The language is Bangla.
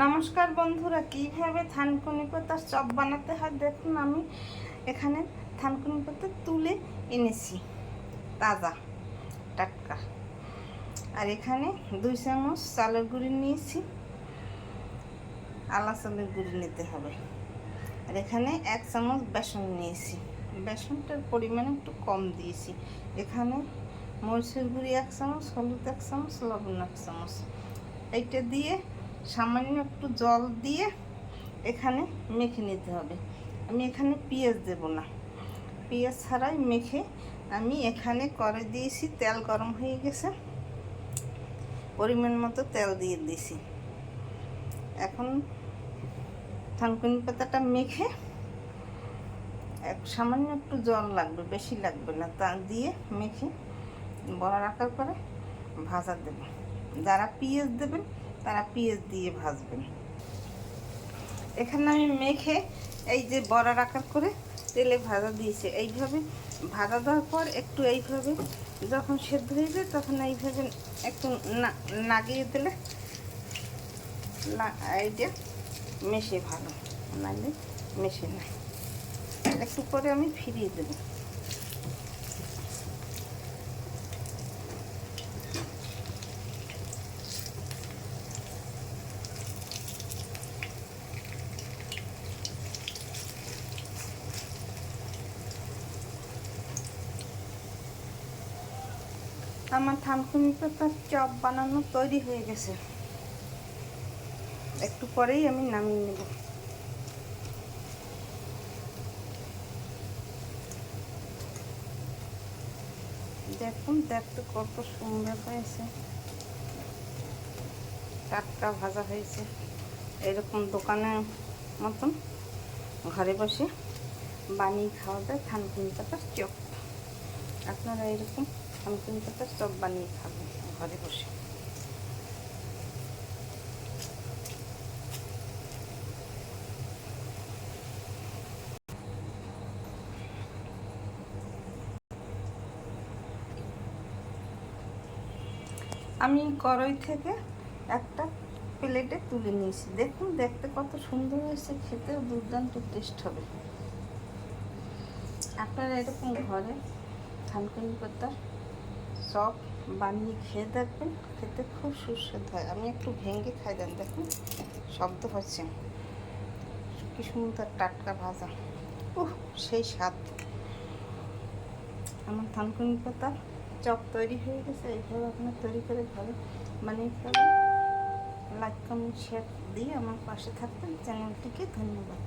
নমস্কার বন্ধুরা, কীভাবে থানকুনি পাতার চপ বানাতে হয় দেখুন। আমি এখানে থানকুনি পাতা তুলে এনেছি, তাজা টাটকা। আর এখানে 2 চামচ চালের গুঁড়ি নিয়েছি, আলা চালের গুঁড়ি নিতে হবে। আর এখানে 1 চামচ বেসন নিয়েছি, বেসনটার পরিমাণ একটু কম দিয়েছি। এখানে মরিচের গুঁড়ি 1 চামচ, হলুদ 1 চামচ, লবণ 1 চামচ। এইটা দিয়ে সামান্য একটু জল দিয়ে এখানে মেখে নিতে হবে। আমি এখানে পেঁয়াজ দেব না, পেঁয়াজ ছাড়াই মেখে আমি এখানে করে দিয়েছি। তেল গরম হয়ে গেছে, পরিমাণ মতো তেল দিয়ে দিয়েছি। এখন থানকুনি পাতাটা মেখে সামান্য একটু জল লাগবে, বেশি লাগবে না, তা দিয়ে মেখে বড়ার আকার করে ভাজা দেব। যারা পেঁয়াজ দেবেন তারা পেঁয়াজ দিয়ে ভাজবেন। এখানে আমি মেখে এই যে বড়ার আকার করে তেলে ভাজা দিয়েছি। এইভাবে ভাজা দেওয়ার পর একটু এইভাবে যখন সেদ্ধ হয়ে যায় তখন এইভাবে একটু নাগিয়ে দিলে এইটা মেশে ভালো, নাহলে মেশে না। একটু পরে আমি ফিরিয়ে দেবো। আমার থানকুনি পাতার চপ বানানো তৈরি হয়ে গেছে, একটু পরেই আমি নামিয়ে নেব। দেখুন, দেখতে কত সুন্দর হয়েছে, টাটকা ভাজা হয়েছে। এরকম দোকানের মতন ঘরে বসে বানিয়ে খাওয়া যায় থানকুনি পাতার চপ। আপনারা এরকম থানকুনি পাতার চপ বানিয়ে খাবেন ঘরে বসে। আমি কড়াই থেকে একটা প্লেটে তুলে নিয়েছি। দেখুন, দেখতে কত সুন্দর হয়েছে, খেতেও দুর্দান্ত টেস্ট হবে। আপনারা এরকম ঘরে থানকুনি পাতার চপ বানিয়ে খেয়ে দেখবেন, খেতে খুব সুস্বাদু হয়। আমি একটু ভেঙে খাই দেন, দেখুন শব্দ হচ্ছে, কি সুন্দর টাটকা ভাজা, সেই স্বাদ। আমার থানকুনি পাতার চপ তৈরি হয়ে গেছে। এইভাবে আপনার তৈরি করে ঘরে বানিয়ে খাবেন। লাইক, কমেন্ট, শেয়ার দিয়ে আমার পাশে থাকবেন। চ্যানেলটিকে ধন্যবাদ।